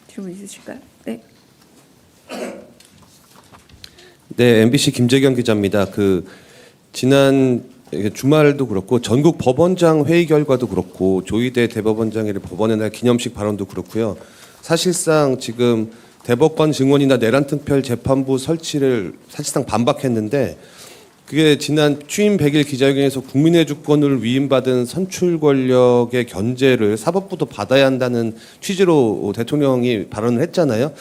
질문 있으실까요? 네. 네, MBC 김재경 기자입니다. 지난 주말도 그렇고 전국 법원장 회의 결과도 그렇고 조희대 대법원장의 법원의 날 기념식 발언도 그렇고요. 사실상 지금 대법관 증원이나 내란특별 재판부 설치를 사실상 반박했는데 그게 지난 취임 100일 기자회견에서 국민의 주권을 위임받은 선출 권력의 견제를 사법부도 받아야 한다는 취지로 대통령이 발언을 했잖아요.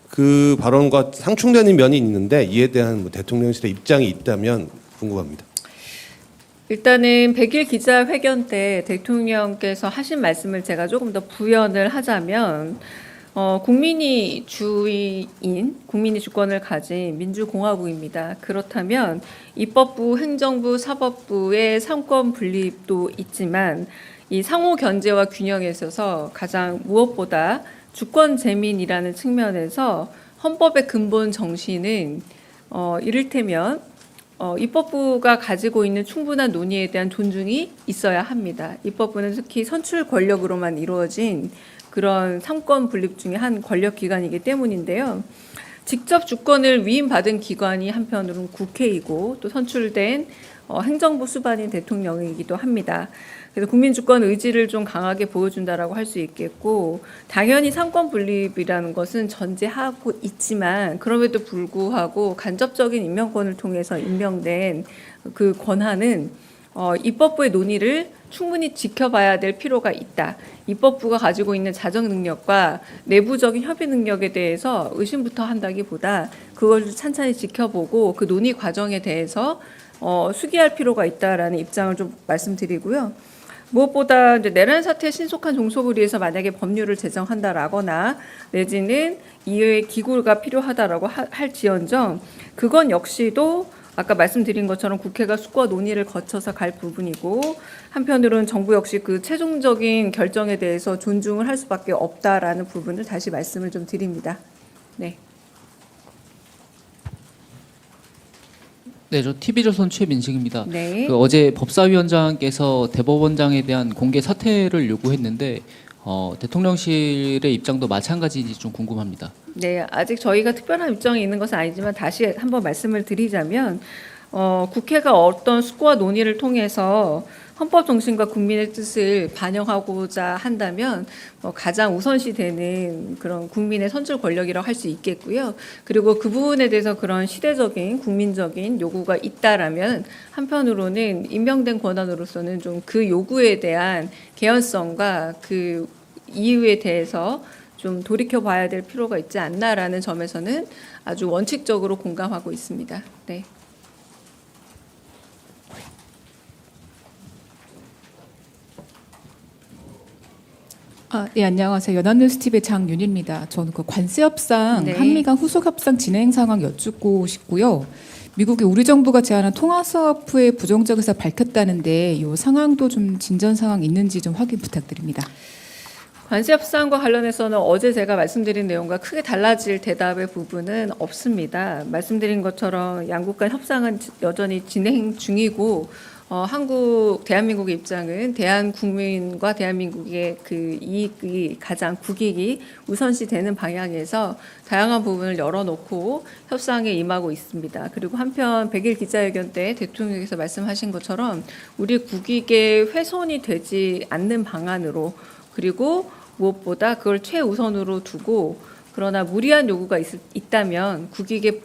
그 발언과 상충되는 면이 있는데 이에 대한 대통령실의 입장이 있다면 궁금합니다. 일단은 100일 기자회견 때 대통령께서 하신 말씀을 제가 조금 더 부연을 하자면 국민이 주인, 국민이 주권을 가진 민주공화국입니다. 그렇다면 입법부, 행정부, 사법부의 상권 분립도 있지만 이 상호 견제와 균형에 있어서 가장 무엇보다 주권 재민이라는 측면에서 헌법의 근본 정신은 이를테면 입법부가 가지고 있는 충분한 논의에 대한 존중이 있어야 합니다. 입법부는 특히 선출 권력으로만 이루어진 그런 상권 분립 중에 한 권력 기관이기 때문인데요. 직접 주권을 위임받은 기관이 한편으로는 국회이고 또 선출된 행정부 수반인 대통령이기도 합니다. 그래서 국민 주권 의지를 좀 강하게 보여준다라고 할 수 있겠고 당연히 상권 분립이라는 것은 전제하고 있지만 그럼에도 불구하고 간접적인 임명권을 통해서 임명된 그 권한은 입법부의 논의를 충분히 지켜봐야 될 필요가 있다. 입법부가 가지고 있는 자정 능력과 내부적인 협의 능력에 대해서 의심부터 한다기보다 그걸 찬찬히 지켜보고 그 논의 과정에 대해서 수기할 필요가 있다라는 입장을 좀 말씀드리고요. 무엇보다 이제 내란 사태의 신속한 종속을 위해서 만약에 법률을 제정한다라거나 내지는 이외의 기구가 필요하다라고 할지언정 그건 역시도 아까 말씀드린 것처럼 국회가 숙고와 논의를 거쳐서 갈 부분이고 한편으로는 정부 역시 그 최종적인 결정에 대해서 존중을 할 수밖에 없다라는 부분을 다시 말씀을 좀 드립니다. 네. 네, 저 TV조선 최민식입니다. 네. 어제 법사위원장께서 대법원장에 대한 공개 사퇴를 요구했는데 대통령실의 입장도 마찬가지인지 좀 궁금합니다. 네, 아직 저희가 특별한 입장이 있는 것은 아니지만 다시 한번 말씀을 드리자면 국회가 어떤 숙고와 논의를 통해서 헌법 정신과 국민의 뜻을 반영하고자 한다면 가장 우선시 되는 그런 국민의 선출 권력이라고 할 수 있겠고요. 그리고 그 부분에 대해서 그런 시대적인 국민적인 요구가 있다라면 한편으로는 임명된 권한으로서는 좀 그 요구에 대한 개연성과 그 이유에 대해서 좀 돌이켜봐야 될 필요가 있지 않나라는 점에서는 아주 원칙적으로 공감하고 있습니다. 네. 네, 안녕하세요. 연합뉴스TV의 장윤희입니다. 저는 그 관세 협상, 네. 한미 간 후속 협상 진행 상황 여쭙고 싶고요. 미국이 우리 정부가 제안한 통화 사업 후에 부정적 의사 밝혔다는데 이 상황도 좀 진전 상황 있는지 좀 확인 부탁드립니다. 관세 협상과 관련해서는 어제 제가 말씀드린 내용과 크게 달라질 대답의 부분은 없습니다. 말씀드린 것처럼 양국 간 협상은 여전히 진행 중이고 대한민국의 입장은 대한국민과 대한민국의 그 이익이 가장 국익이 우선시 되는 방향에서 다양한 부분을 열어놓고 협상에 임하고 있습니다. 그리고 한편 100일 기자회견 때 대통령께서 말씀하신 것처럼 우리 국익에 훼손이 되지 않는 방안으로 그리고 무엇보다 그걸 최우선으로 두고 그러나 무리한 요구가 있다면 국익의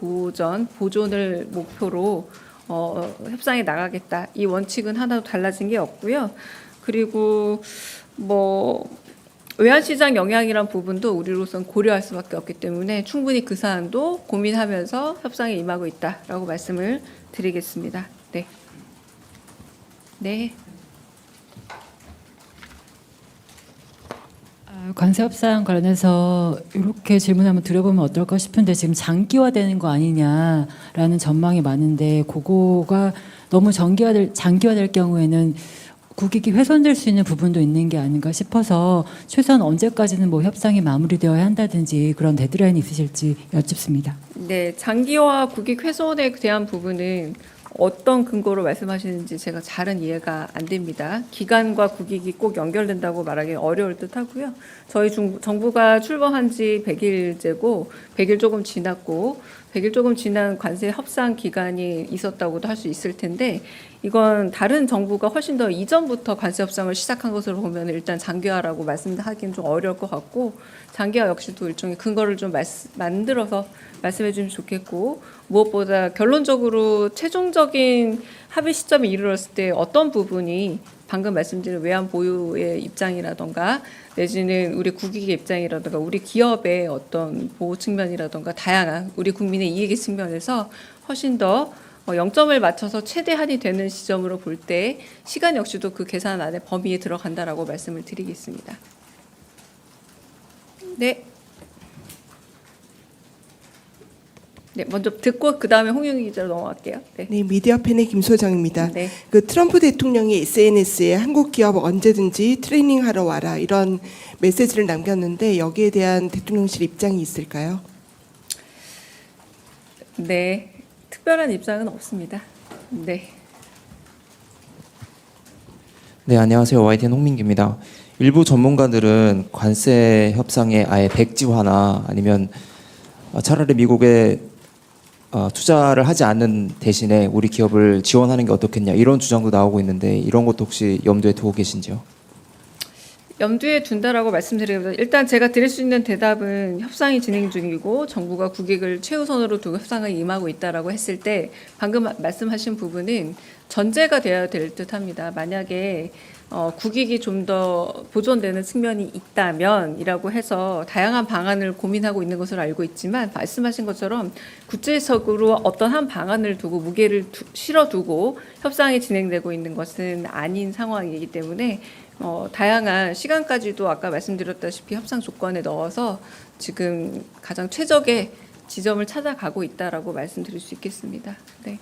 보존을 목표로 협상에 나가겠다. 이 원칙은 하나도 달라진 게 없고요. 그리고 외환시장 영향이란 부분도 우리로선 고려할 수밖에 없기 때문에 충분히 그 사안도 고민하면서 협상에 임하고 있다라고 말씀을 드리겠습니다. 네. 네. 관세 협상 관련해서 이렇게 질문 한번 드려보면 어떨까 싶은데 지금 장기화되는 거 아니냐라는 전망이 많은데 그거가 너무 장기화될 경우에는 국익이 훼손될 수 있는 부분도 있는 게 아닌가 싶어서 최소한 언제까지는 협상이 마무리되어야 한다든지 그런 데드라인이 있으실지 여쭙습니다. 네, 장기화 국익 훼손에 대한 부분은 어떤 근거로 말씀하시는지 제가 잘은 이해가 안 됩니다. 기간과 국익이 꼭 연결된다고 말하기 어려울 듯 하고요. 저희 정부가 출범한 지 100일째고 100일 조금 지났고 100일 조금 지난 관세 협상 기간이 있었다고도 할 수 있을 텐데 이건 다른 정부가 훨씬 더 이전부터 관세 협상을 시작한 것으로 보면 일단 장기화라고 말씀하기는 좀 어려울 것 같고 장기화 역시도 일종의 근거를 좀 만들어서 말씀해 주시면 좋겠고 무엇보다 결론적으로 최종적인 합의 시점에 이르렀을 때 어떤 부분이 방금 말씀드린 외환 보유의 입장이라던가 내지는 우리 국익의 입장이라던가 우리 기업의 어떤 보호 측면이라던가 다양한 우리 국민의 이익의 측면에서 훨씬 더 0점을 맞춰서 최대한이 되는 시점으로 볼 때 시간 역시도 그 계산 안에 범위에 들어간다라고 말씀을 드리겠습니다. 네. 네, 먼저 듣고 그 다음에 홍윤희 기자로 넘어갈게요. 네. 네, 미디어팬의 김소정입니다. 네. 그 트럼프 대통령이 SNS에 한국 기업 언제든지 트레이닝하러 와라 이런 메시지를 남겼는데 여기에 대한 대통령실 입장이 있을까요? 네, 특별한 입장은 없습니다. 네. 네, 안녕하세요. YTN 홍민기입니다. 일부 전문가들은 관세 협상에 아예 백지화나 아니면 차라리 미국에 투자를 하지 않는 대신에 우리 기업을 지원하는 게 어떻겠냐 이런 주장도 나오고 있는데 이런 것도 혹시 염두에 두고 계신지요? 염두에 둔다라고 말씀드리고요. 일단 제가 드릴 수 있는 대답은 협상이 진행 중이고 정부가 국익을 최우선으로 두고 협상에 임하고 있다라고 했을 때 방금 말씀하신 부분은 전제가 되어야 될 듯합니다. 만약에 국익이 좀 더 보존되는 측면이 있다면이라고 해서 다양한 방안을 고민하고 있는 것으로 알고 있지만 말씀하신 것처럼 구체적으로 어떤 한 방안을 두고 무게를 실어두고 협상이 진행되고 있는 것은 아닌 상황이기 때문에 다양한 시간까지도 아까 말씀드렸다시피 협상 조건에 넣어서 지금 가장 최적의 지점을 찾아가고 있다라고 말씀드릴 수 있겠습니다. 네.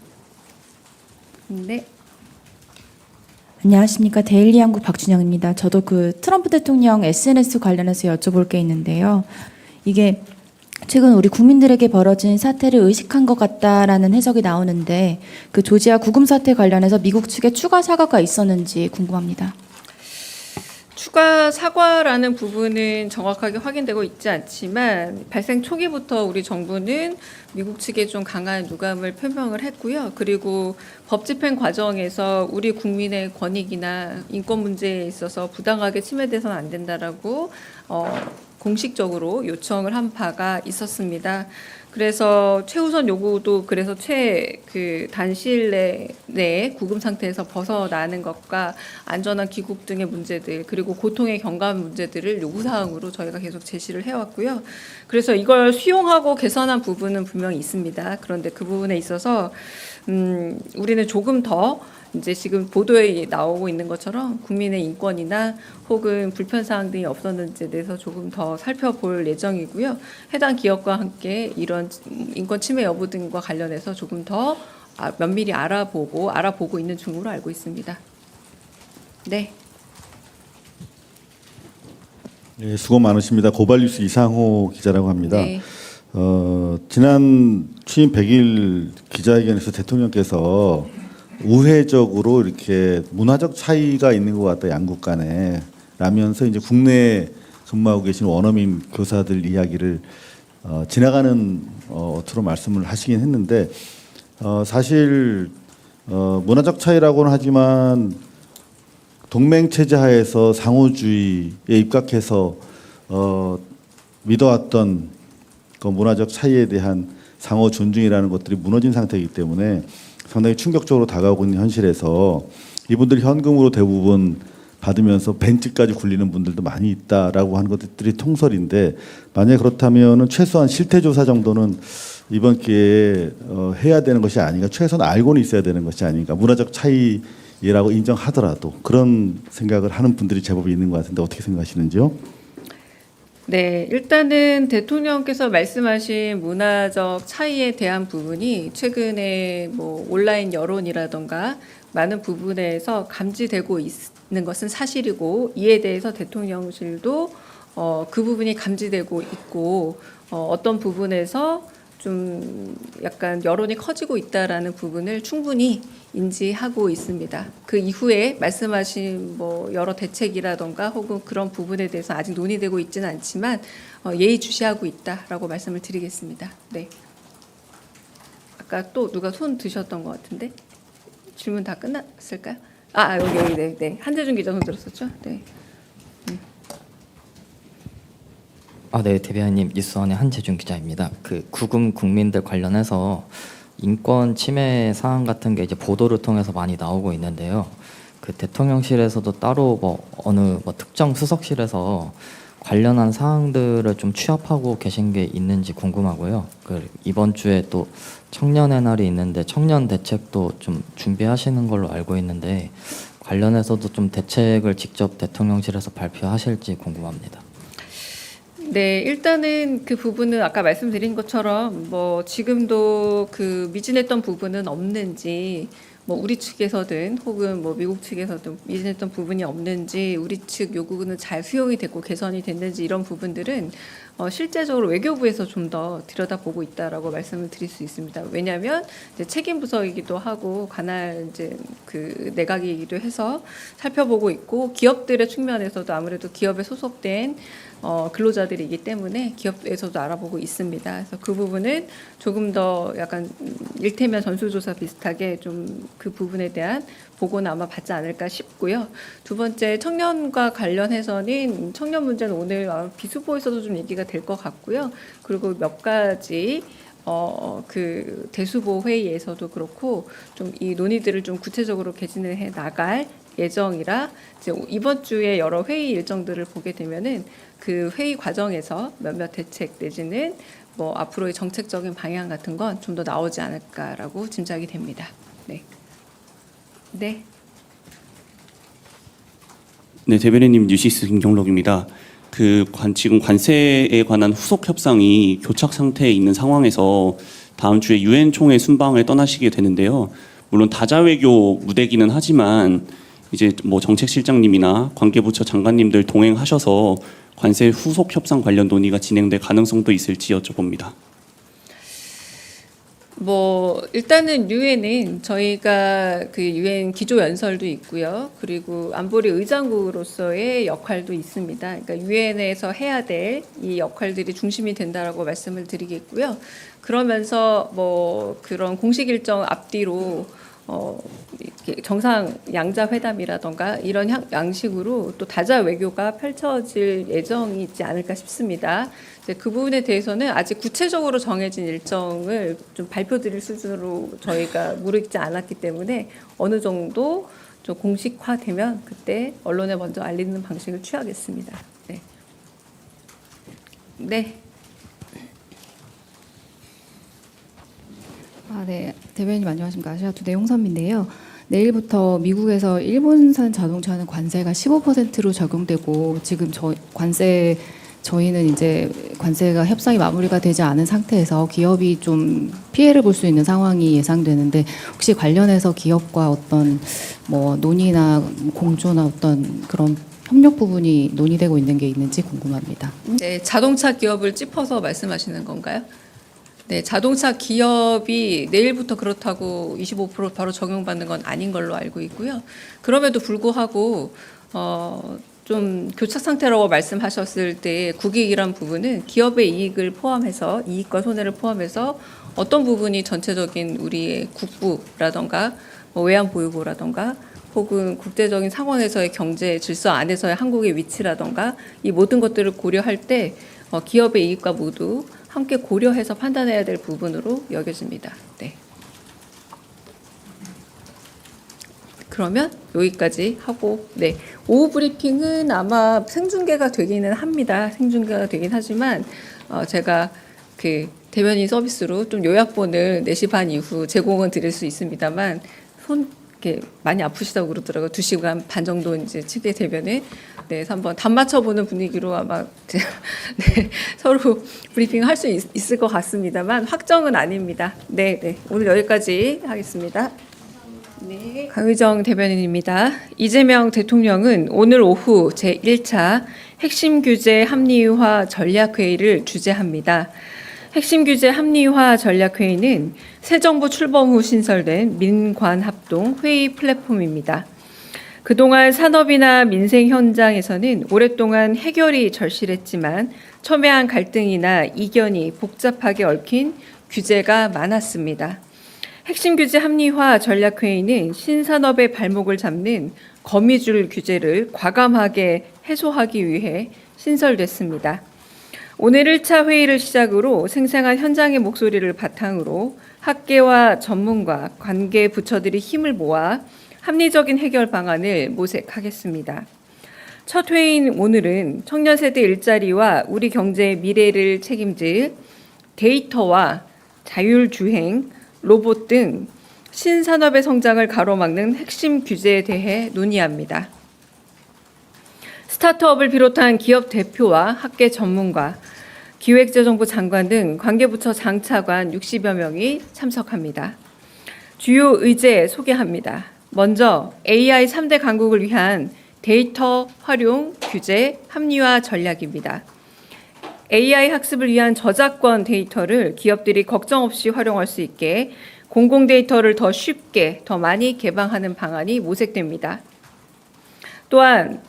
네. 안녕하십니까. 데일리 한국 박준영입니다. 저도 그 트럼프 대통령 SNS 관련해서 여쭤볼 게 있는데요. 이게 최근 우리 국민들에게 벌어진 사태를 의식한 것 같다라는 해석이 나오는데 그 조지아 구금 사태 관련해서 미국 측에 추가 사과가 있었는지 궁금합니다. 추가 사과라는 부분은 정확하게 확인되고 있지 않지만 발생 초기부터 우리 정부는 미국 측에 좀 강한 유감을 표명을 했고요. 그리고 법 집행 과정에서 우리 국민의 권익이나 인권 문제에 있어서 부당하게 침해돼서는 안 된다라고 공식적으로 요청을 한 바가 있었습니다. 그래서 최우선 요구도 그래서 단시일 내에 구금 상태에서 벗어나는 것과 안전한 귀국 등의 문제들 그리고 고통의 경감 문제들을 요구사항으로 저희가 계속 제시를 해왔고요. 그래서 이걸 수용하고 개선한 부분은 분명히 있습니다. 그런데 그 부분에 있어서 우리는 조금 더 이제 지금 보도에 나오고 있는 것처럼 국민의 인권이나 혹은 불편사항 등이 없었는지에 대해서 조금 더 살펴볼 예정이고요. 해당 기업과 함께 이런 인권 침해 여부 등과 관련해서 조금 더 면밀히 알아보고 있는 중으로 알고 있습니다. 네. 네, 수고 많으십니다. 고발뉴스 이상호 기자라고 합니다. 네. 지난 취임 100일 기자회견에서 대통령께서 우회적으로 이렇게 문화적 차이가 있는 것 같다 양국 간에 라면서 이제 국내에 근무하고 계신 원어민 교사들 이야기를 지나가는 어투로 말씀을 하시긴 했는데 사실 문화적 차이라고는 하지만 동맹 체제 하에서 상호주의에 입각해서 믿어왔던 그 문화적 차이에 대한 상호 존중이라는 것들이 무너진 상태이기 때문에 상당히 충격적으로 다가오고 있는 현실에서 이분들이 현금으로 대부분 받으면서 벤츠까지 굴리는 분들도 많이 있다라고 하는 것들이 통설인데 만약 그렇다면은 최소한 실태조사 정도는 이번 기회에 해야 되는 것이 아닌가, 최소한 알고는 있어야 되는 것이 아닌가, 문화적 차이라고 인정하더라도 그런 생각을 하는 분들이 제법 있는 것 같은데 어떻게 생각하시는지요? 네, 일단은 대통령께서 말씀하신 문화적 차이에 대한 부분이 최근에 뭐 온라인 여론이라던가 많은 부분에서 감지되고 있는 것은 사실이고 이에 대해서 대통령실도 그 부분이 감지되고 있고 어떤 부분에서 좀 약간 여론이 커지고 있다라는 부분을 충분히 인지하고 있습니다. 그 이후에 말씀하신 뭐 여러 대책이라던가 혹은 그런 부분에 대해서 아직 논의되고 있지는 않지만 예의주시하고 있다라고 말씀을 드리겠습니다. 네. 아까 또 누가 손 드셨던 것 같은데 질문 다 끝났을까요? 여기 네. 한재준 기자 손 들었었죠? 네. 네, 대변인님 뉴스원의 한재준 기자입니다. 그 구금 국민들 관련해서 인권 침해 사안 같은 게 이제 보도를 통해서 많이 나오고 있는데요. 그 대통령실에서도 따로 어느 특정 수석실에서 관련한 사항들을 좀 취합하고 계신 게 있는지 궁금하고요. 그 이번 주에 또 청년의 날이 있는데 청년 대책도 좀 준비하시는 걸로 알고 있는데 관련해서도 좀 대책을 직접 대통령실에서 발표하실지 궁금합니다. 네, 일단은 그 부분은 아까 말씀드린 것처럼 뭐 지금도 그 미진했던 부분은 없는지 뭐 우리 측에서든 혹은 뭐 미국 측에서든 미진했던 부분이 없는지 우리 측 요구는 잘 수용이 됐고 개선이 됐는지 이런 부분들은 실제적으로 외교부에서 좀 더 들여다보고 있다라고 말씀을 드릴 수 있습니다. 왜냐하면 이제 책임 부서이기도 하고 관할 이제 그 내각이기도 해서 살펴보고 있고 기업들의 측면에서도 아무래도 기업에 소속된 근로자들이기 때문에 기업에서도 알아보고 있습니다. 그래서 그 부분은 조금 더 약간 일테면 전수조사 비슷하게 좀 그 부분에 대한 보고는 아마 받지 않을까 싶고요. 두 번째 청년과 관련해서는 청년 문제는 오늘 비수보에서도 좀 얘기가 될 것 같고요. 그리고 몇 가지 그 대수보 회의에서도 그렇고 좀 이 논의들을 좀 구체적으로 개진을 해 나갈 예정이라 이제 이번 주에 여러 회의 일정들을 보게 되면은 그 회의 과정에서 몇몇 대책 내지는 뭐 앞으로의 정책적인 방향 같은 건 좀 더 나오지 않을까라고 짐작이 됩니다. 네. 네. 네, 대변인님 뉴시스 김경록입니다. 지금 관세에 관한 후속 협상이 교착 상태에 있는 상황에서 다음 주에 유엔 총회 순방을 떠나시게 되는데요. 물론 다자외교 무대기는 하지만 이제 뭐 정책실장님이나 관계부처 장관님들 동행하셔서 관세 후속 협상 관련 논의가 진행될 가능성도 있을지 여쭤봅니다. 뭐 일단은 유엔은 저희가 그 유엔 기조 연설도 있고요. 그리고 안보리 의장국으로서의 역할도 있습니다. 그러니까 유엔에서 해야 될 이 역할들이 중심이 된다라고 말씀을 드리겠고요. 그러면서 뭐 그런 공식 일정 앞뒤로 정상 양자 회담이라던가 이런 양식으로 또 다자 외교가 펼쳐질 예정이 있지 않을까 싶습니다. 이제 그 부분에 대해서는 아직 구체적으로 정해진 일정을 좀 발표드릴 수준으로 저희가 무르익지 않았기 때문에 어느 정도 좀 공식화되면 그때 언론에 먼저 알리는 방식을 취하겠습니다. 네. 네. 네, 대변인님 안녕하십니까. 아시아투데이 홍선미인데요. 내일부터 미국에서 일본산 자동차는 관세가 15%로 적용되고 지금 저희는 이제 관세가 협상이 마무리가 되지 않은 상태에서 기업이 좀 피해를 볼 수 있는 상황이 예상되는데 혹시 관련해서 기업과 어떤 뭐 논의나 공조나 어떤 그런 협력 부분이 논의되고 있는 게 있는지 궁금합니다. 네, 자동차 기업을 짚어서 말씀하시는 건가요? 네, 자동차 기업이 내일부터 그렇다고 25% 바로 적용받는 건 아닌 걸로 알고 있고요. 그럼에도 불구하고 좀 교착 상태라고 말씀하셨을 때 국익이란 부분은 기업의 이익을 포함해서 이익과 손해를 포함해서 어떤 부분이 전체적인 우리의 국부라던가 뭐 외환보유고라던가 혹은 국제적인 상황에서의 경제 질서 안에서의 한국의 위치라던가 이 모든 것들을 고려할 때 기업의 이익과 모두 함께 고려해서 판단해야 될 부분으로 여겨집니다. 네. 그러면 여기까지 하고 네. 오후 브리핑은 아마 생중계가 되기는 합니다. 생중계가 되긴 하지만 제가 그 대변인 서비스로 좀 요약본을 4시 반 이후 제공은 드릴 수 있습니다만 이렇게 많이 아프시다고 그러더라고요. 2시간 반 정도 이제 치게 되면은 네, 한번 단 맞춰보는 분위기로 아마 네, 서로 브리핑 할 수 있을 것 같습니다만 확정은 아닙니다. 네, 네. 오늘 여기까지 하겠습니다. 네. 강의정 대변인입니다. 이재명 대통령은 오늘 오후 제1차 핵심 규제 합리화 전략회의를 주재합니다. 핵심 규제 합리화 전략회의는 새 정부 출범 후 신설된 민관합동 회의 플랫폼입니다. 그동안 산업이나 민생 현장에서는 오랫동안 해결이 절실했지만 첨예한 갈등이나 이견이 복잡하게 얽힌 규제가 많았습니다. 핵심 규제 합리화 전략회의는 신산업의 발목을 잡는 거미줄 규제를 과감하게 해소하기 위해 신설됐습니다. 오늘 1차 회의를 시작으로 생생한 현장의 목소리를 바탕으로 학계와 전문가, 관계 부처들이 힘을 모아 합리적인 해결 방안을 모색하겠습니다. 첫 회의인 오늘은 청년 세대 일자리와 우리 경제의 미래를 책임질 데이터와 자율주행, 로봇 등 신산업의 성장을 가로막는 핵심 규제에 대해 논의합니다. 스타트업을 비롯한 기업 대표와 학계 전문가, 기획재정부 장관 등 관계부처 장차관 60여 명이 참석합니다. 주요 의제 소개합니다. 먼저 AI 3대 강국을 위한 데이터 활용 규제 합리화 전략입니다. AI 학습을 위한 저작권 데이터를 기업들이 걱정 없이 활용할 수 있게 공공 데이터를 더 쉽게, 더 많이 개방하는 방안이 모색됩니다. 또한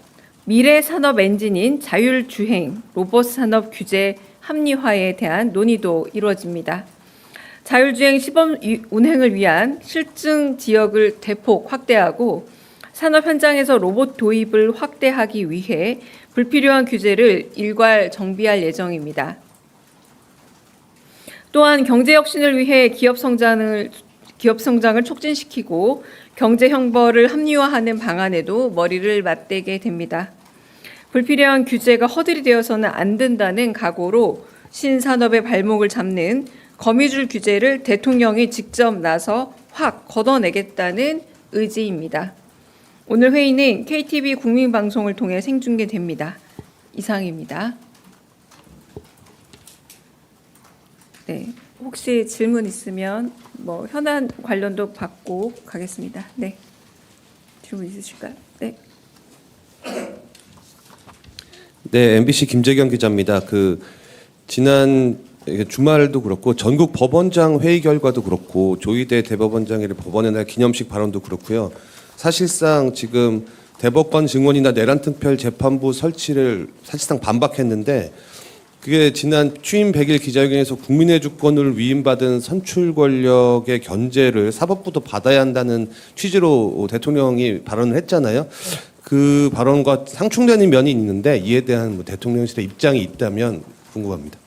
미래 산업 엔진인 자율주행, 로봇 산업 규제 합리화에 대한 논의도 이루어집니다. 자율주행 시범 운행을 위한 실증 지역을 대폭 확대하고 산업 현장에서 로봇 도입을 확대하기 위해 불필요한 규제를 일괄 정비할 예정입니다. 또한 경제 혁신을 위해 기업 성장을 촉진시키고 경제 형벌을 합리화하는 방안에도 머리를 맞대게 됩니다. 불필요한 규제가 허들이 되어서는 안 된다는 각오로 신산업의 발목을 잡는 거미줄 규제를 대통령이 직접 나서 확 걷어내겠다는 의지입니다. 오늘 회의는 KTV 국민방송을 통해 생중계됩니다. 이상입니다. 네, 혹시 질문 있으면 현안 관련도 받고 가겠습니다. 네, 질문 있으실까요? 네. 네, MBC 김재경 기자입니다. 지난 주말도 그렇고 전국 법원장 회의 결과도 그렇고 조희대 대법원장의 법원의 날 기념식 발언도 그렇고요. 사실상 지금 대법관 증원이나 내란특별 재판부 설치를 사실상 반박했는데 그게 지난 취임 100일 기자회견에서 국민의 주권을 위임받은 선출 권력의 견제를 사법부도 받아야 한다는 취지로 대통령이 발언을 했잖아요. 그 발언과 상충되는 면이 있는데 이에 대한 대통령실의 입장이 있다면 궁금합니다.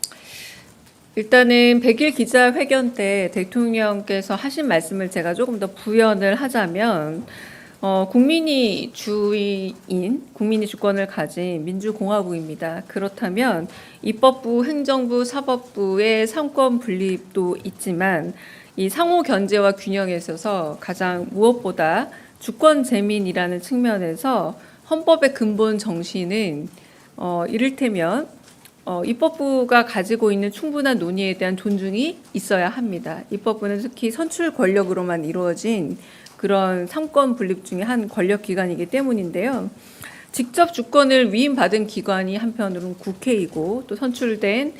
일단은 100일 기자회견 때 대통령께서 하신 말씀을 제가 조금 더 부연을 하자면 국민이 주인, 국민이 주권을 가진 민주공화국입니다. 그렇다면 입법부, 행정부, 사법부의 상권 분립도 있지만 이 상호 견제와 균형에 있어서 가장 무엇보다 주권 재민이라는 측면에서 헌법의 근본 정신은 이를테면 입법부가 가지고 있는 충분한 논의에 대한 존중이 있어야 합니다. 입법부는 특히 선출 권력으로만 이루어진 그런 상권 분립 중에 한 권력 기관이기 때문인데요. 직접 주권을 위임받은 기관이 한편으로는 국회이고 또 선출된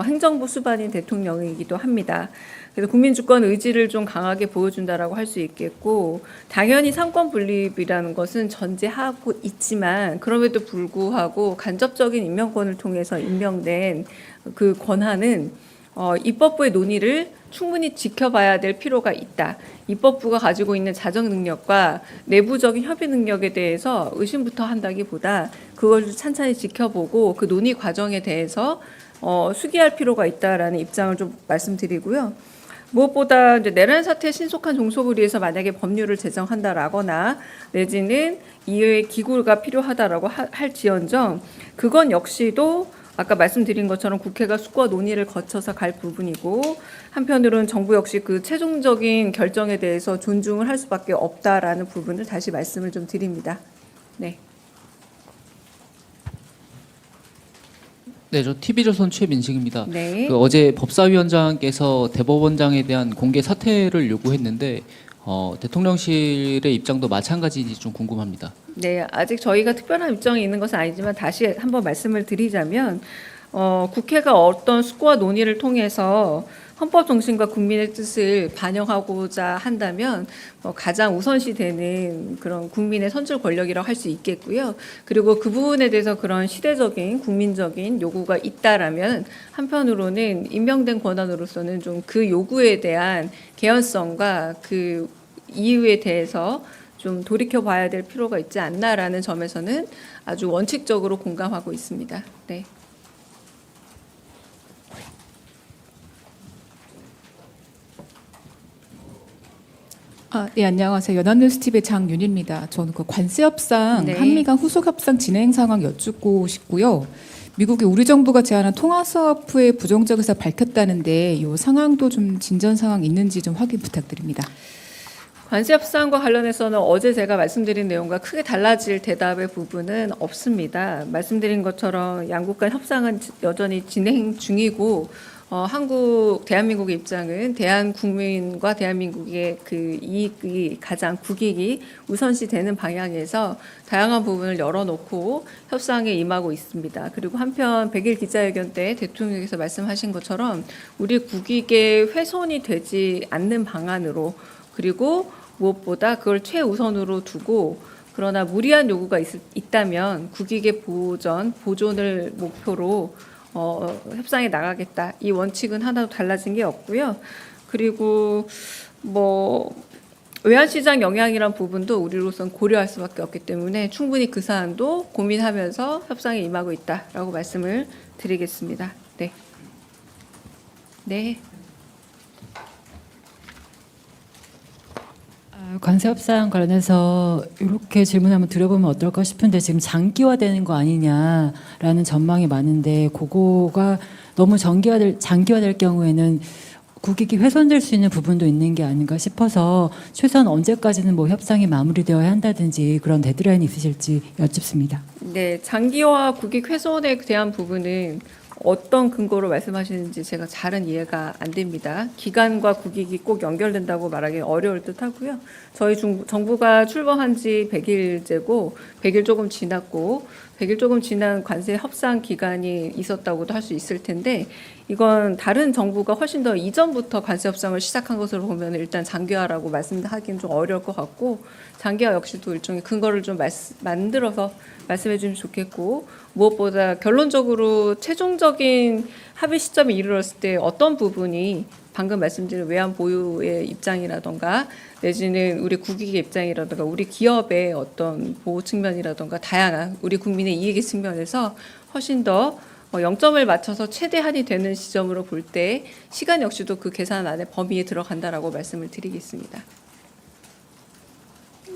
행정부 수반인 대통령이기도 합니다. 그래서 국민 주권 의지를 좀 강하게 보여준다라고 할 수 있겠고 당연히 상권 분립이라는 것은 전제하고 있지만 그럼에도 불구하고 간접적인 임명권을 통해서 임명된 그 권한은 입법부의 논의를 충분히 지켜봐야 될 필요가 있다. 입법부가 가지고 있는 자정 능력과 내부적인 협의 능력에 대해서 의심부터 한다기보다 그걸 찬찬히 지켜보고 그 논의 과정에 대해서 수기할 필요가 있다라는 입장을 좀 말씀드리고요. 무엇보다 이제 내란 사태의 신속한 종속을 위해서 만약에 법률을 제정한다라거나 내지는 이외의 기구가 필요하다라고 할지언정 그건 역시도 아까 말씀드린 것처럼 국회가 숙고와 논의를 거쳐서 갈 부분이고 한편으로는 정부 역시 그 최종적인 결정에 대해서 존중을 할 수밖에 없다라는 부분을 다시 말씀을 좀 드립니다. 네. 네, 저 TV조선 최민식입니다. 네. 어제 법사위원장께서 대법원장에 대한 공개 사퇴를 요구했는데 대통령실의 입장도 마찬가지인지 좀 궁금합니다. 네, 아직 저희가 특별한 입장이 있는 것은 아니지만 다시 한번 말씀을 드리자면 국회가 어떤 숙고와 논의를 통해서 헌법 정신과 국민의 뜻을 반영하고자 한다면 가장 우선시되는 그런 국민의 선출 권력이라고 할 수 있겠고요. 그리고 그 부분에 대해서 그런 시대적인 국민적인 요구가 있다라면 한편으로는 임명된 권한으로서는 좀 그 요구에 대한 개연성과 그 이유에 대해서 좀 돌이켜 봐야 될 필요가 있지 않나라는 점에서는 아주 원칙적으로 공감하고 있습니다. 네. 네, 안녕하세요. 연합뉴스TV의 장윤입니다. 저는 그 관세 협상, 네. 한미 간 후속 협상 진행 상황 여쭙고 싶고요. 미국이 우리 정부가 제안한 통화 사업 후에 부정적 의사 밝혔다는데 이 상황도 좀 진전 상황 있는지 좀 확인 부탁드립니다. 관세 협상과 관련해서는 어제 제가 말씀드린 내용과 크게 달라질 대답의 부분은 없습니다. 말씀드린 것처럼 양국 간 협상은 여전히 진행 중이고 대한민국의 입장은 대한국민과 대한민국의 그 이익이 가장 국익이 우선시 되는 방향에서 다양한 부분을 열어놓고 협상에 임하고 있습니다. 그리고 한편 100일 기자회견 때 대통령께서 말씀하신 것처럼 우리 국익에 훼손이 되지 않는 방안으로 그리고 무엇보다 그걸 최우선으로 두고 그러나 무리한 요구가 있다면 국익의 보존을 목표로 협상에 나가겠다. 이 원칙은 하나도 달라진 게 없고요. 그리고 외환시장 영향이란 부분도 우리로선 고려할 수밖에 없기 때문에 충분히 그 사안도 고민하면서 협상에 임하고 있다라고 말씀을 드리겠습니다. 네. 네. 관세 협상 관련해서 이렇게 질문 한번 드려보면 어떨까 싶은데 지금 장기화되는 거 아니냐라는 전망이 많은데 그거가 너무 장기화될 경우에는 국익이 훼손될 수 있는 부분도 있는 게 아닌가 싶어서 최소한 언제까지는 협상이 마무리되어야 한다든지 그런 데드라인이 있으실지 여쭙습니다. 네, 장기화 국익 훼손에 대한 부분은 어떤 근거로 말씀하시는지 제가 잘은 이해가 안 됩니다. 기간과 국익이 꼭 연결된다고 말하기 어려울 듯 하고요. 저희 정부가 출범한 지 100일째고 100일 조금 지났고 100일 조금 지난 관세 협상 기간이 있었다고도 할 수 있을 텐데 이건 다른 정부가 훨씬 더 이전부터 관세 협상을 시작한 것으로 보면 일단 장기화라고 말씀하기는 좀 어려울 것 같고 장기화 역시도 일종의 근거를 좀 만들어서 말씀해 주시면 좋겠고 무엇보다 결론적으로 최종적인 합의 시점에 이르렀을 때 어떤 부분이 방금 말씀드린 외환 보유의 입장이라던가 내지는 우리 국익의 입장이라던가 우리 기업의 어떤 보호 측면이라던가 다양한 우리 국민의 이익의 측면에서 훨씬 더 0점을 맞춰서 최대한이 되는 시점으로 볼 때 시간 역시도 그 계산 안에 범위에 들어간다라고 말씀을 드리겠습니다.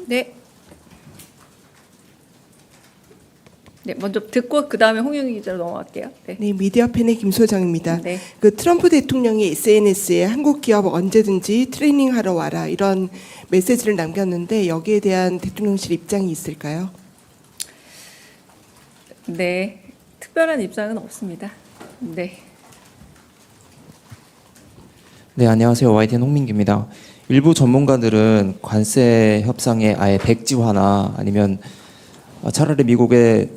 네. 네, 먼저 듣고 그 다음에 홍윤희 기자로 넘어갈게요. 네. 네, 미디어팬의 김소정입니다. 네. 그 트럼프 대통령이 SNS에 한국 기업 언제든지 트레이닝하러 와라 이런 메시지를 남겼는데 여기에 대한 대통령실 입장이 있을까요? 네, 특별한 입장은 없습니다. 네. 네, 안녕하세요. YTN 홍민기입니다. 일부 전문가들은 관세 협상에 아예 백지화나 아니면 차라리 미국에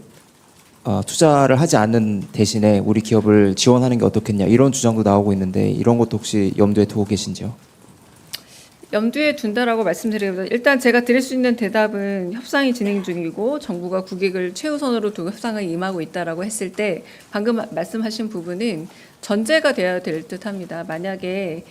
투자를 하지 않는 대신에 우리 기업을 지원하는 게 어떻겠냐 이런 주장도 나오고 있는데 이런 것도 혹시 염두에 두고 계신지요? 염두에 둔다라고 말씀드립니다. 일단 제가 드릴 수 있는 대답은 협상이 진행 중이고 정부가 국익을 최우선으로 두고 협상에 임하고 있다라고 했을 때 방금 말씀하신 부분은 전제가 되어야 될 듯합니다. 만약에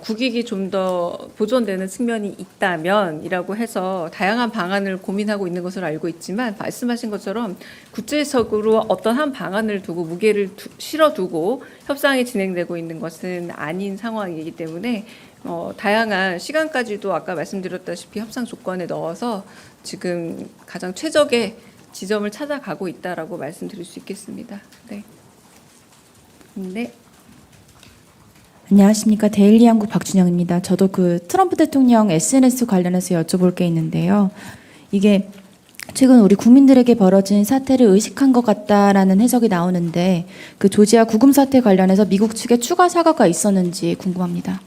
국익이 좀 더 보존되는 측면이 있다면이라고 해서 다양한 방안을 고민하고 있는 것으로 알고 있지만 말씀하신 것처럼 구체적으로 어떤 한 방안을 두고 무게를 실어두고 협상이 진행되고 있는 것은 아닌 상황이기 때문에 다양한 시간까지도 아까 말씀드렸다시피 협상 조건에 넣어서 지금 가장 최적의 지점을 찾아가고 있다라고 말씀드릴 수 있겠습니다. 네. 네. 안녕하십니까. 데일리 한국 박준영입니다. 저도 그 트럼프 대통령 SNS 관련해서 여쭤볼 게 있는데요. 이게 최근 우리 국민들에게 벌어진 사태를 의식한 것 같다라는 해석이 나오는데 그 조지아 구금 사태 관련해서 미국 측에 추가 사과가 있었는지 궁금합니다.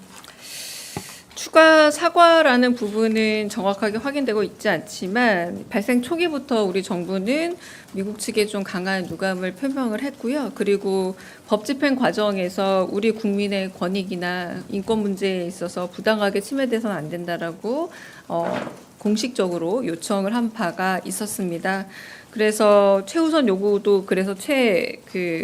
추가 사과라는 부분은 정확하게 확인되고 있지 않지만 발생 초기부터 우리 정부는 미국 측에 좀 강한 유감을 표명을 했고요. 그리고 법 집행 과정에서 우리 국민의 권익이나 인권 문제에 있어서 부당하게 침해돼서는 안 된다라고 공식적으로 요청을 한 바가 있었습니다. 그래서 최우선 요구도 그래서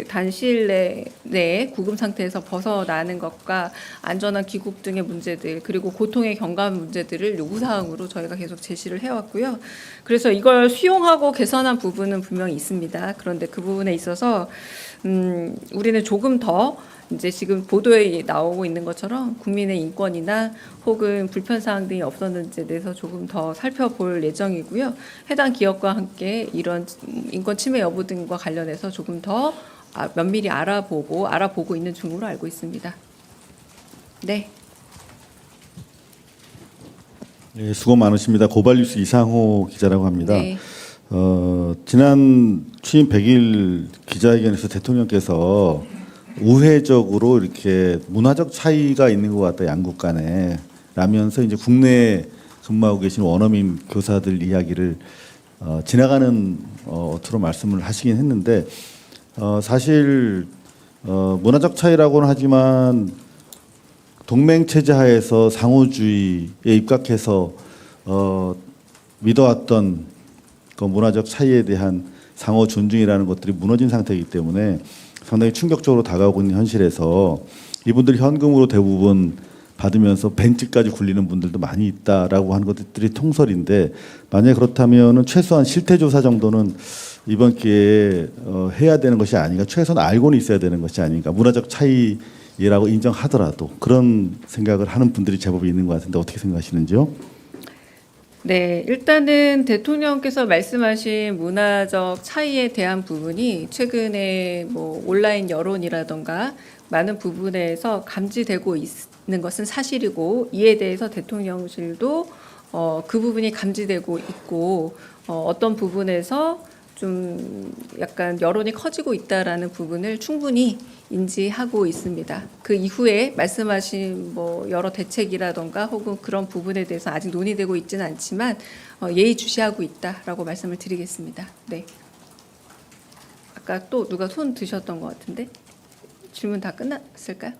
단시일 내에 구금 상태에서 벗어나는 것과 안전한 귀국 등의 문제들 그리고 고통의 경감 문제들을 요구사항으로 저희가 계속 제시를 해왔고요. 그래서 이걸 수용하고 개선한 부분은 분명히 있습니다. 그런데 그 부분에 있어서 우리는 조금 더 이제 지금 보도에 나오고 있는 것처럼 국민의 인권이나 혹은 불편사항 등이 없었는지에 대해서 조금 더 살펴볼 예정이고요. 해당 기업과 함께 이런 인권 침해 여부 등과 관련해서 조금 더 면밀히 알아보고 있는 중으로 알고 있습니다. 네. 네, 수고 많으십니다. 고발뉴스 이상호 기자라고 합니다. 네. 지난 취임 100일 기자회견에서 대통령께서 우회적으로 이렇게 문화적 차이가 있는 것 같다 양국 간에 라면서 이제 국내에 근무하고 계신 원어민 교사들 이야기를 지나가는 어투로 말씀을 하시긴 했는데 사실 문화적 차이라고는 하지만 동맹 체제 하에서 상호주의에 입각해서 믿어왔던 그 문화적 차이에 대한 상호 존중이라는 것들이 무너진 상태이기 때문에 상당히 충격적으로 다가오고 있는 현실에서 이분들이 현금으로 대부분 받으면서 벤츠까지 굴리는 분들도 많이 있다라고 하는 것들이 통설인데 만약 그렇다면은 최소한 실태조사 정도는 이번 기회에 해야 되는 것이 아닌가, 최소한 알고는 있어야 되는 것이 아닌가, 문화적 차이라고 인정하더라도 그런 생각을 하는 분들이 제법 있는 것 같은데 어떻게 생각하시는지요? 네, 일단은 대통령께서 말씀하신 문화적 차이에 대한 부분이 최근에 뭐 온라인 여론이라던가 많은 부분에서 감지되고 있는 것은 사실이고 이에 대해서 대통령실도 그 부분이 감지되고 있고 어떤 부분에서 좀 약간 여론이 커지고 있다라는 부분을 충분히 인지하고 있습니다. 그 이후에 말씀하신 뭐 여러 대책이라던가 혹은 그런 부분에 대해서 아직 논의되고 있지는 않지만 예의주시하고 있다라고 말씀을 드리겠습니다. 네. 아까 또 누가 손 드셨던 것 같은데 질문 다 끝났을까요?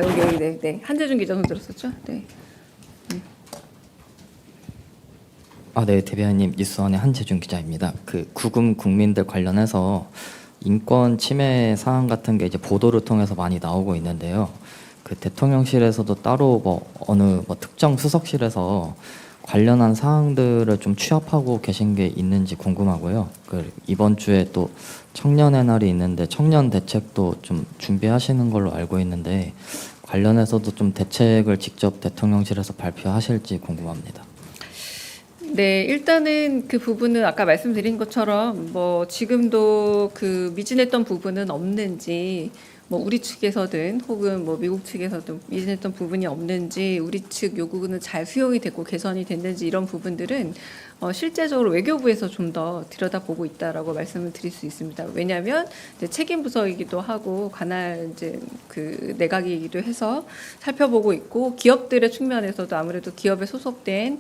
여기 네. 한재준 기자 손 들었었죠? 네. 네, 대변인님 뉴스원의 한재준 기자입니다. 그 구금 국민들 관련해서 인권 침해 사안 같은 게 이제 보도를 통해서 많이 나오고 있는데요. 그 대통령실에서도 따로 어느 특정 수석실에서 관련한 사항들을 좀 취합하고 계신 게 있는지 궁금하고요. 그 이번 주에 또 청년의 날이 있는데 청년 대책도 좀 준비하시는 걸로 알고 있는데 관련해서도 좀 대책을 직접 대통령실에서 발표하실지 궁금합니다. 네, 일단은 그 부분은 아까 말씀드린 것처럼 뭐 지금도 그 미진했던 부분은 없는지 뭐 우리 측에서든 혹은 뭐 미국 측에서든 미진했던 부분이 없는지 우리 측 요구는 잘 수용이 됐고 개선이 됐는지 이런 부분들은 실제적으로 외교부에서 좀 더 들여다보고 있다라고 말씀을 드릴 수 있습니다. 왜냐하면 이제 책임 부서이기도 하고 관할 이제 그 내각이기도 해서 살펴보고 있고 기업들의 측면에서도 아무래도 기업에 소속된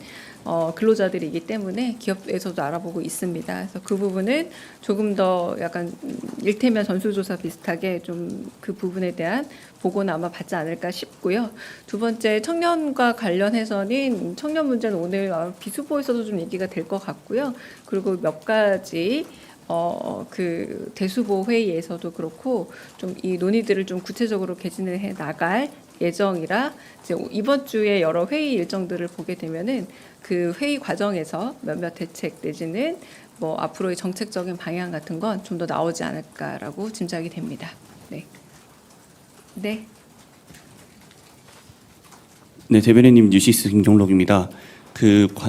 근로자들이기 때문에 기업에서도 알아보고 있습니다. 그래서 그 부분은 조금 더 약간 일테면 전수조사 비슷하게 좀 그 부분에 대한 보고는 아마 받지 않을까 싶고요. 두 번째 청년과 관련해서는 청년 문제는 오늘 비수보에서도 좀 얘기가 될 것 같고요. 그리고 몇 가지 그 대수보 회의에서도 그렇고 좀 이 논의들을 좀 구체적으로 개진을 해 나갈 예정이라 이제 이번 주에 여러 회의 일정들을 보게 되면은 그 회의 과정에서 몇몇 대책 내지는 뭐 앞으로의 정책적인 방향 같은 건 좀 더 나오지 않을까라고 짐작이 됩니다. 네. 네. 네, 대변인님 뉴시스 김경록입니다.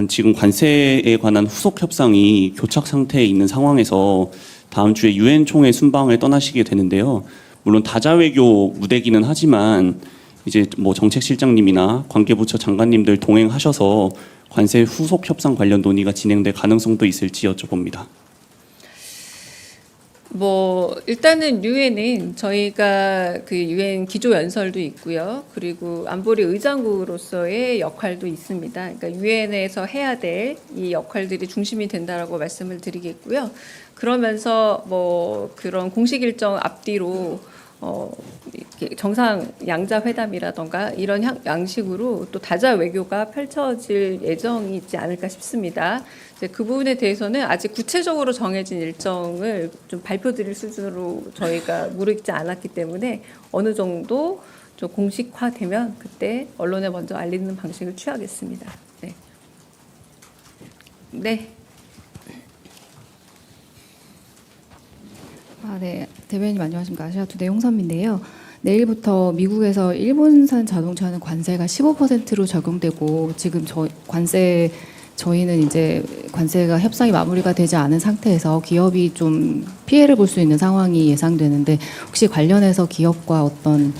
지금 관세에 관한 후속 협상이 교착 상태에 있는 상황에서 다음 주에 유엔 총회 순방을 떠나시게 되는데요. 물론 다자외교 무대기는 하지만 이제 뭐 정책실장님이나 관계부처 장관님들 동행하셔서 관세 후속 협상 관련 논의가 진행될 가능성도 있을지 여쭤봅니다. 일단은 유엔은 저희가 그 유엔 기조 연설도 있고요. 그리고 안보리 의장국으로서의 역할도 있습니다. 그러니까 유엔에서 해야 될 이 역할들이 중심이 된다라고 말씀을 드리겠고요. 그러면서 그런 공식 일정 앞뒤로 이렇게 정상 양자 회담이라던가 이런 양식으로 또 다자 외교가 펼쳐질 예정이 있지 않을까 싶습니다. 이제 그 부분에 대해서는 아직 구체적으로 정해진 일정을 좀 발표드릴 수준으로 저희가 무르익지 않았기 때문에 어느 정도 좀 공식화되면 그때 언론에 먼저 알리는 방식을 취하겠습니다. 네. 네. 네. 대변인 안녕하십니까. 아시아투데이 홍선미인데요. 내일부터 미국에서 일본산 자동차는 관세가 15%로 적용되고 지금 저희는 이제 관세가 협상이 마무리가 되지 않은 상태에서 기업이 좀 피해를 볼 수 있는 상황이 예상되는데 혹시 관련해서 기업과 어떤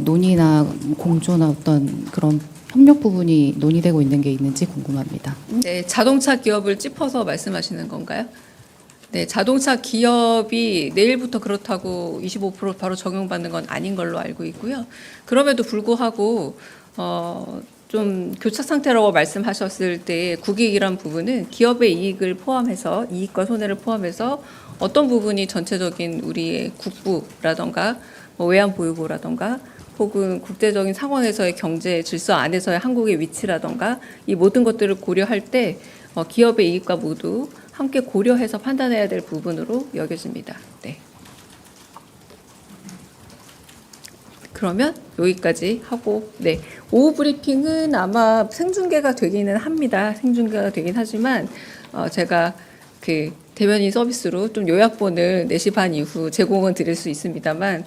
논의나 공조나 어떤 그런 협력 부분이 논의되고 있는 게 있는지 궁금합니다. 네, 자동차 기업을 짚어서 말씀하시는 건가요? 네, 자동차 기업이 내일부터 그렇다고 25% 바로 적용받는 건 아닌 걸로 알고 있고요. 그럼에도 불구하고 좀 교착 상태라고 말씀하셨을 때 국익이란 부분은 기업의 이익을 포함해서 이익과 손해를 포함해서 어떤 부분이 전체적인 우리의 국부라던가 외환보유고라던가 혹은 국제적인 상황에서의 경제 질서 안에서의 한국의 위치라던가 이 모든 것들을 고려할 때 기업의 이익과 모두 함께 고려해서 판단해야 될 부분으로 여겨집니다. 네. 그러면 여기까지 하고, 네. 오후 브리핑은 아마 생중계가 되기는 합니다. 생중계가 되긴 하지만 제가 그 대변인 서비스로 좀 요약본을 4시 반 이후 제공은 드릴 수 있습니다만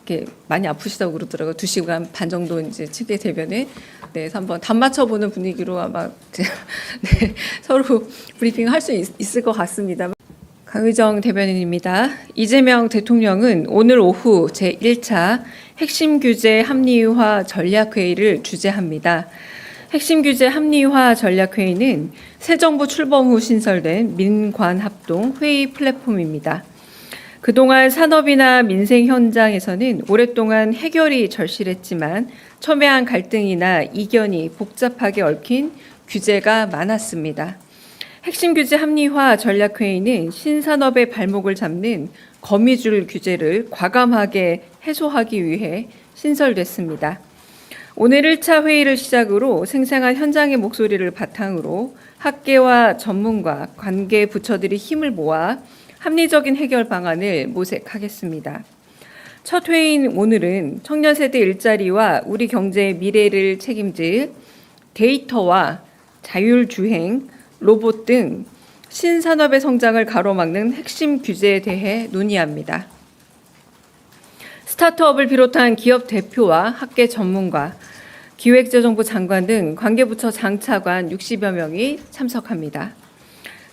이렇게 많이 아프시다고 그러더라고요. 2시간 반 정도 이제 측의 대변에 그래서 한번 단 맞춰보는 분위기로 아마 네, 서로 브리핑을 할 수 있을 것 같습니다. 강의정 대변인입니다. 이재명 대통령은 오늘 오후 제1차 핵심 규제 합리화 전략회의를 주재합니다. 핵심 규제 합리화 전략회의는 새 정부 출범 후 신설된 민관합동 회의 플랫폼입니다. 그동안 산업이나 민생 현장에서는 오랫동안 해결이 절실했지만 첨예한 갈등이나 이견이 복잡하게 얽힌 규제가 많았습니다. 핵심 규제 합리화 전략회의는 신산업의 발목을 잡는 거미줄 규제를 과감하게 해소하기 위해 신설됐습니다. 오늘 1차 회의를 시작으로 생생한 현장의 목소리를 바탕으로 학계와 전문가, 관계 부처들이 힘을 모아 합리적인 해결 방안을 모색하겠습니다. 첫 회의인 오늘은 청년 세대 일자리와 우리 경제의 미래를 책임질 데이터와 자율주행, 로봇 등 신산업의 성장을 가로막는 핵심 규제에 대해 논의합니다. 스타트업을 비롯한 기업 대표와 학계 전문가, 기획재정부 장관 등 관계부처 장차관 60여 명이 참석합니다.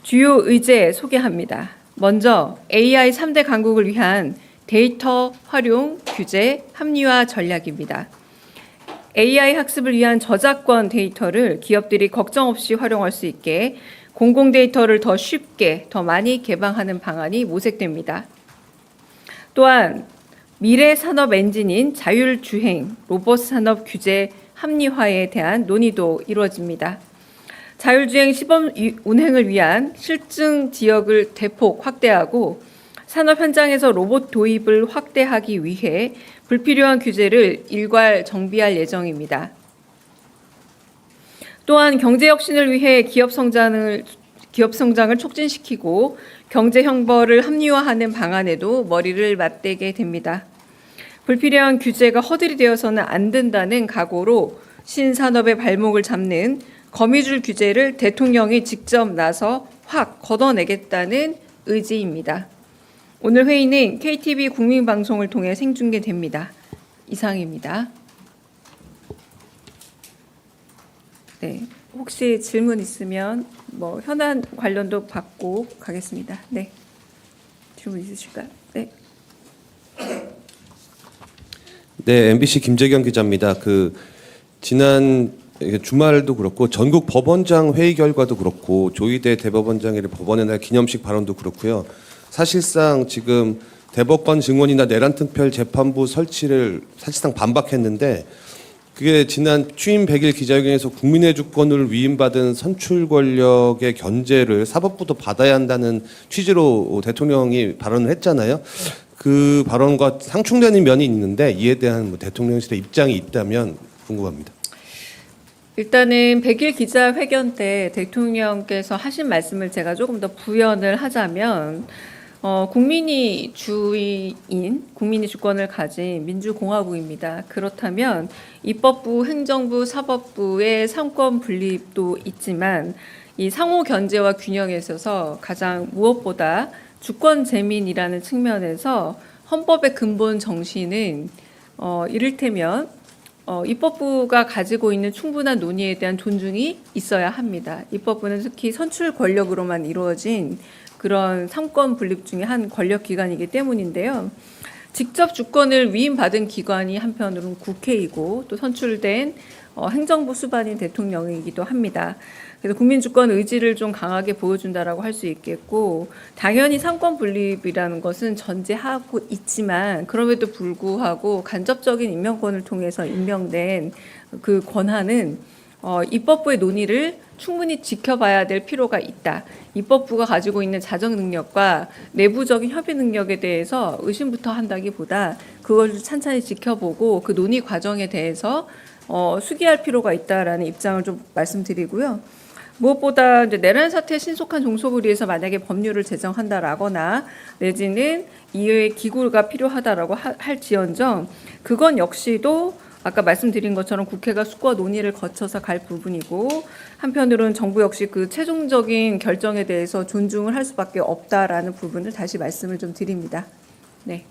주요 의제 소개합니다. 먼저 AI 3대 강국을 위한 데이터 활용 규제 합리화 전략입니다. AI 학습을 위한 저작권 데이터를 기업들이 걱정 없이 활용할 수 있게 공공 데이터를 더 쉽게, 더 많이 개방하는 방안이 모색됩니다. 또한 미래 산업 엔진인 자율주행, 로봇 산업 규제 합리화에 대한 논의도 이루어집니다. 자율주행 시범 운행을 위한 실증 지역을 대폭 확대하고 산업 현장에서 로봇 도입을 확대하기 위해 불필요한 규제를 일괄 정비할 예정입니다. 또한 경제 혁신을 위해 기업 성장을 촉진시키고 경제 형벌을 합리화하는 방안에도 머리를 맞대게 됩니다. 불필요한 규제가 허들이 되어서는 안 된다는 각오로 신산업의 발목을 잡는 거미줄 규제를 대통령이 직접 나서 확 걷어내겠다는 의지입니다. 오늘 회의는 KTV 국민방송을 통해 생중계됩니다. 이상입니다. 네, 혹시 질문 있으면 현안 관련도 받고 가겠습니다. 네, 질문 있으실까요? 네. 네, MBC 김재경 기자입니다. 지난 주말도 그렇고 전국 법원장 회의 결과도 그렇고 조희대 대법원장의 법원의 날 기념식 발언도 그렇고요. 사실상 지금 대법관 증원이나 내란특별 재판부 설치를 사실상 반박했는데 그게 지난 취임 100일 기자회견에서 국민의 주권을 위임받은 선출 권력의 견제를 사법부도 받아야 한다는 취지로 대통령이 발언을 했잖아요. 그 발언과 상충되는 면이 있는데 이에 대한 뭐 대통령실의 입장이 있다면 궁금합니다. 일단은 100일 기자회견 때 대통령께서 하신 말씀을 제가 조금 더 부연을 하자면 국민이 주인, 국민이 주권을 가진 민주공화국입니다. 그렇다면 입법부, 행정부, 사법부의 상권 분립도 있지만 이 상호 견제와 균형에 있어서 가장 무엇보다 주권 재민이라는 측면에서 헌법의 근본 정신은 이를테면 입법부가 가지고 있는 충분한 논의에 대한 존중이 있어야 합니다. 입법부는 특히 선출 권력으로만 이루어진 그런 상권 분립 중에 한 권력 기관이기 때문인데요. 직접 주권을 위임받은 기관이 한편으로는 국회이고 또 선출된 행정부 수반인 대통령이기도 합니다. 그래서 국민 주권 의지를 좀 강하게 보여준다라고 할 수 있겠고 당연히 상권 분립이라는 것은 전제하고 있지만 그럼에도 불구하고 간접적인 임명권을 통해서 임명된 그 권한은 입법부의 논의를 충분히 지켜봐야 될 필요가 있다. 입법부가 가지고 있는 자정 능력과 내부적인 협의 능력에 대해서 의심부터 한다기보다 그걸 찬찬히 지켜보고 그 논의 과정에 대해서 수기할 필요가 있다라는 입장을 좀 말씀드리고요. 무엇보다 이제 내란 사태 신속한 종속을 위해서 만약에 법률을 제정한다라거나 내지는 이외의 기구가 필요하다라고 할지언정 그건 역시도 아까 말씀드린 것처럼 국회가 숙고와 논의를 거쳐서 갈 부분이고 한편으로는 정부 역시 그 최종적인 결정에 대해서 존중을 할 수밖에 없다라는 부분을 다시 말씀을 좀 드립니다. 네.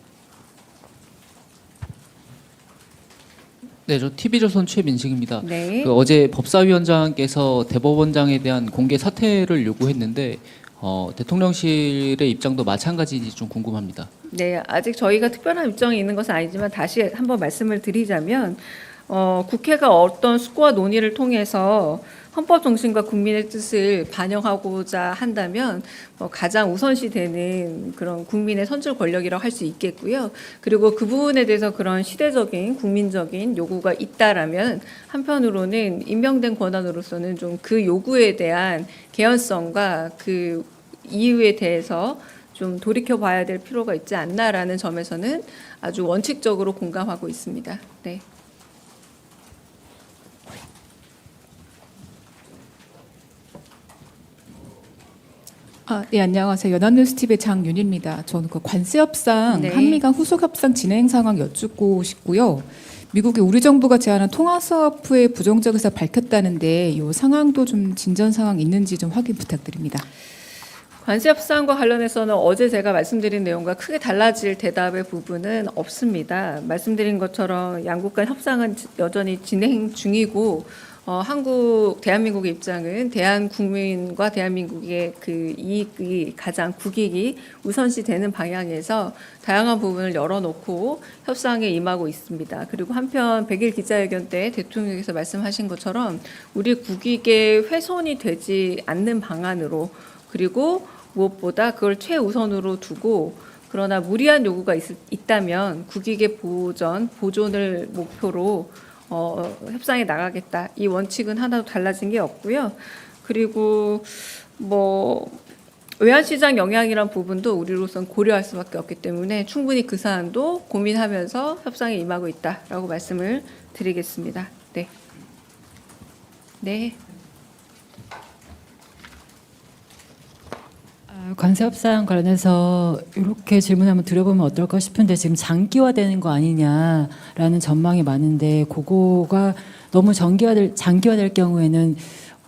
네, 저 TV조선 최민식입니다. 네. 어제 법사위원장께서 대법원장에 대한 공개 사퇴를 요구했는데 대통령실의 입장도 마찬가지인지 좀 궁금합니다. 네, 아직 저희가 특별한 입장이 있는 것은 아니지만 다시 한번 말씀을 드리자면 국회가 어떤 숙고와 논의를 통해서 헌법 정신과 국민의 뜻을 반영하고자 한다면 가장 우선시 되는 그런 국민의 선출 권력이라고 할 수 있겠고요. 그리고 그 부분에 대해서 그런 시대적인 국민적인 요구가 있다라면 한편으로는 임명된 권한으로서는 좀 그 요구에 대한 개연성과 그 이유에 대해서 좀 돌이켜봐야 될 필요가 있지 않나라는 점에서는 아주 원칙적으로 공감하고 있습니다. 네. 네, 안녕하세요. 연합뉴스TV의 장윤희입니다. 저는 그 관세 협상, 네. 한미 간 후속 협상 진행 상황 여쭙고 싶고요. 미국이 우리 정부가 제안한 통화사업 후에 부정적 의사 밝혔다는데 이 상황도 좀 진전 상황 있는지 좀 확인 부탁드립니다. 관세 협상과 관련해서는 어제 제가 말씀드린 내용과 크게 달라질 대답의 부분은 없습니다. 말씀드린 것처럼 양국 간 협상은 여전히 진행 중이고 대한민국의 입장은 대한국민과 대한민국의 그 이익이 가장 국익이 우선시 되는 방향에서 다양한 부분을 열어놓고 협상에 임하고 있습니다. 그리고 한편 100일 기자회견 때 대통령께서 말씀하신 것처럼 우리 국익에 훼손이 되지 않는 방안으로 그리고 무엇보다 그걸 최우선으로 두고 그러나 무리한 요구가 있다면 국익의 보존을 목표로 협상에 나가겠다. 이 원칙은 하나도 달라진 게 없고요. 그리고 외환시장 영향이란 부분도 우리로선 고려할 수밖에 없기 때문에 충분히 그 사안도 고민하면서 협상에 임하고 있다라고 말씀을 드리겠습니다. 네. 네. 관세 협상 관련해서 이렇게 질문 한번 드려보면 어떨까 싶은데 지금 장기화되는 거 아니냐라는 전망이 많은데 그거가 너무 장기화될 경우에는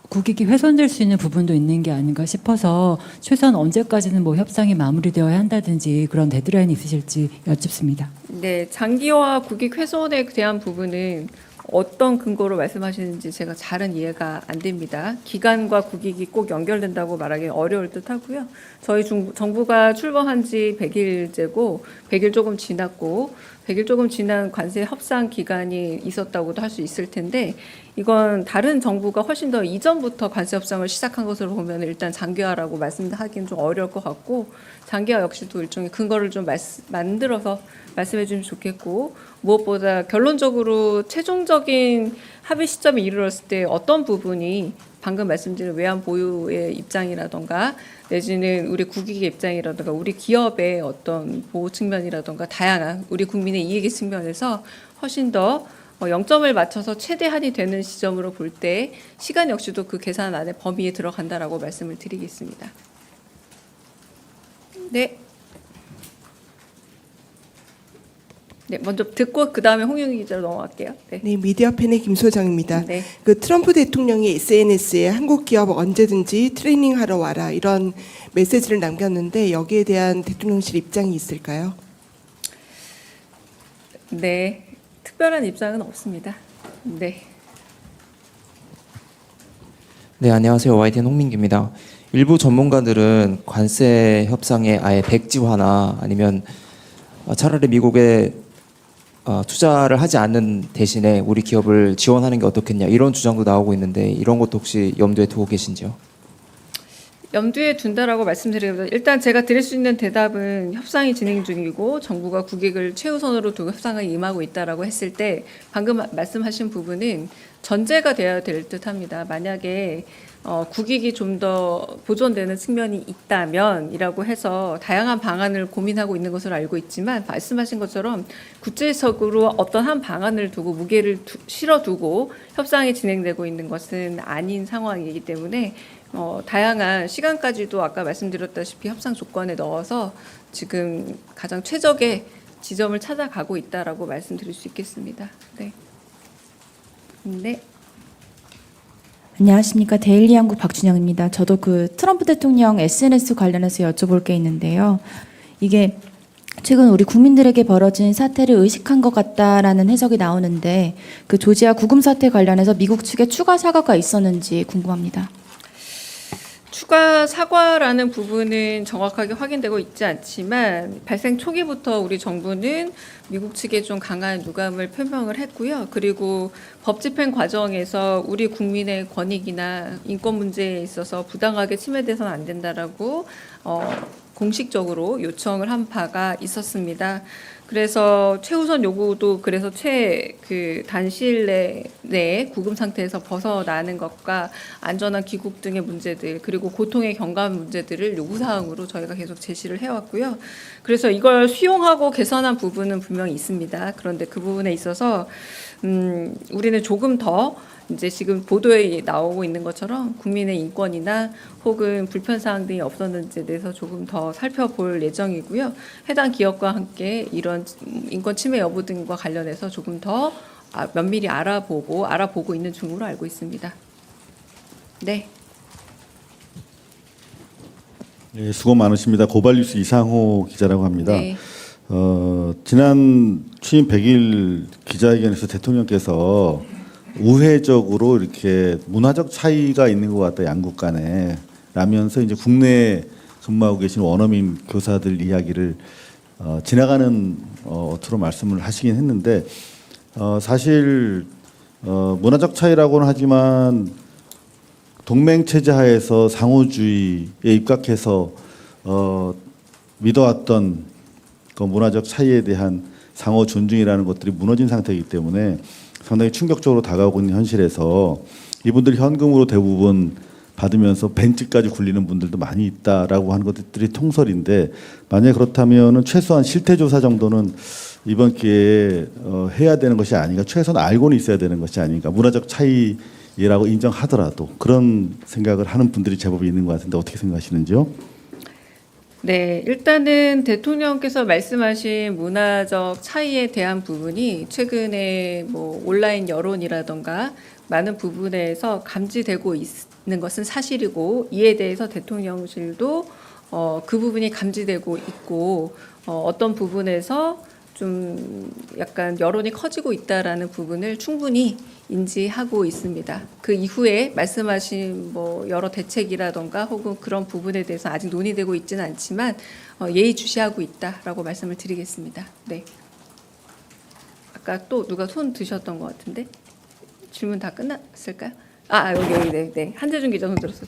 국익이 훼손될 수 있는 부분도 있는 게 아닌가 싶어서 최소한 언제까지는 뭐 협상이 마무리되어야 한다든지 그런 데드라인이 있으실지 여쭙습니다. 네, 장기화 국익 훼손에 대한 부분은 어떤 근거로 말씀하시는지 제가 잘은 이해가 안 됩니다. 기간과 국익이 꼭 연결된다고 말하기 어려울 듯 하고요. 저희 정부가 출범한 지 100일째고 100일 조금 지났고 100일 조금 지난 관세 협상 기간이 있었다고도 할 수 있을 텐데 이건 다른 정부가 훨씬 더 이전부터 관세 협상을 시작한 것으로 보면 일단 장기화라고 말씀하기는 좀 어려울 것 같고 장기화 역시도 일종의 근거를 좀 만들어서 말씀해 주면 좋겠고 무엇보다 결론적으로 최종적인 합의 시점에 이르렀을 때 어떤 부분이 방금 말씀드린 외환 보유의 입장이라던가 내지는 우리 국익의 입장이라던가 우리 기업의 어떤 보호 측면이라던가 다양한 우리 국민의 이익의 측면에서 훨씬 더 0점을 맞춰서 최대한이 되는 시점으로 볼 때 시간 역시도 그 계산 안에 범위에 들어간다라고 말씀을 드리겠습니다. 네. 네, 먼저 듣고 그 다음에 홍영희 기자로 넘어갈게요. 네. 네, 미디어팬의 김소정입니다. 네. 그 트럼프 대통령이 SNS에 한국 기업 언제든지 트레이닝하러 와라 이런 메시지를 남겼는데 여기에 대한 대통령실 입장이 있을까요? 네, 특별한 입장은 없습니다. 네. 네, 안녕하세요. YTN 홍민기입니다. 일부 전문가들은 관세 협상에 아예 백지화나 아니면 차라리 미국에 투자를 하지 않는 대신에 우리 기업을 지원하는 게 어떻겠냐 이런 주장도 나오고 있는데 이런 것도 혹시 염두에 두고 계신지요? 염두에 둔다라고 말씀드리면 일단 제가 드릴 수 있는 대답은 협상이 진행 중이고 정부가 국익을 최우선으로 두고 협상에 임하고 있다라고 했을 때 방금 말씀하신 부분은 전제가 되어야 될 듯합니다. 만약에 국익이 좀 더 보존되는 측면이 있다면이라고 해서 다양한 방안을 고민하고 있는 것으로 알고 있지만 말씀하신 것처럼 구체적으로 어떤 한 방안을 두고 무게를 실어두고 협상이 진행되고 있는 것은 아닌 상황이기 때문에 다양한 시간까지도 아까 말씀드렸다시피 협상 조건에 넣어서 지금 가장 최적의 지점을 찾아가고 있다라고 말씀드릴 수 있겠습니다. 네. 네. 안녕하십니까. 데일리 한국 박준영입니다. 저도 그 트럼프 대통령 SNS 관련해서 여쭤볼 게 있는데요. 이게 최근 우리 국민들에게 벌어진 사태를 의식한 것 같다라는 해석이 나오는데 그 조지아 구금 사태 관련해서 미국 측에 추가 사과가 있었는지 궁금합니다. 추가 사과라는 부분은 정확하게 확인되고 있지 않지만 발생 초기부터 우리 정부는 미국 측에 좀 강한 유감을 표명을 했고요. 그리고 법 집행 과정에서 우리 국민의 권익이나 인권 문제에 있어서 부당하게 침해돼서는 안 된다라고 공식적으로 요청을 한 바가 있었습니다. 그래서 최우선 요구도 그래서 단시일 내에 구금 상태에서 벗어나는 것과 안전한 귀국 등의 문제들 그리고 고통의 경감 문제들을 요구사항으로 저희가 계속 제시를 해왔고요. 그래서 이걸 수용하고 개선한 부분은 분명히 있습니다. 그런데 그 부분에 있어서 우리는 조금 더 이제 지금 보도에 나오고 있는 것처럼 국민의 인권이나 혹은 불편사항 등이 없었는지에 대해서 조금 더 살펴볼 예정이고요. 해당 기업과 함께 이런 인권 침해 여부 등과 관련해서 조금 더 면밀히 알아보고 있는 중으로 알고 있습니다. 네. 네, 수고 많으십니다. 고발뉴스 이상호 기자라고 합니다. 네. 지난 취임 100일 기자회견에서 대통령께서 우회적으로 이렇게 문화적 차이가 있는 것 같다 양국 간에 라면서 이제 국내에 근무하고 계신 원어민 교사들 이야기를 지나가는 어투로 말씀을 하시긴 했는데 사실 문화적 차이라고는 하지만 동맹 체제 하에서 상호주의에 입각해서 믿어왔던 그 문화적 차이에 대한 상호 존중이라는 것들이 무너진 상태이기 때문에 상당히 충격적으로 다가오고 있는 현실에서 이분들이 현금으로 대부분 받으면서 벤츠까지 굴리는 분들도 많이 있다라고 하는 것들이 통설인데 만약에 그렇다면은 최소한 실태조사 정도는 이번 기회에 해야 되는 것이 아닌가, 최소한 알고는 있어야 되는 것이 아닌가, 문화적 차이라고 인정하더라도 그런 생각을 하는 분들이 제법 있는 것 같은데 어떻게 생각하시는지요? 네, 일단은 대통령께서 말씀하신 문화적 차이에 대한 부분이 최근에 뭐 온라인 여론이라던가 많은 부분에서 감지되고 있는 것은 사실이고 이에 대해서 대통령실도 그 부분이 감지되고 있고 어떤 부분에서 좀 약간 여론이 커지고 있다라는 부분을 충분히 인지하고 있습니다. 그 이후에 말씀하신 뭐 여러 대책이라던가 혹은 그런 부분에 대해서 아직 논의되고 있지는 않지만 예의주시하고 있다라고 말씀을 드리겠습니다. 네. 아까 또 누가 손 드셨던 것 같은데 질문 다 끝났을까요? 아 여기 네 한재준 기자 손 들었었죠.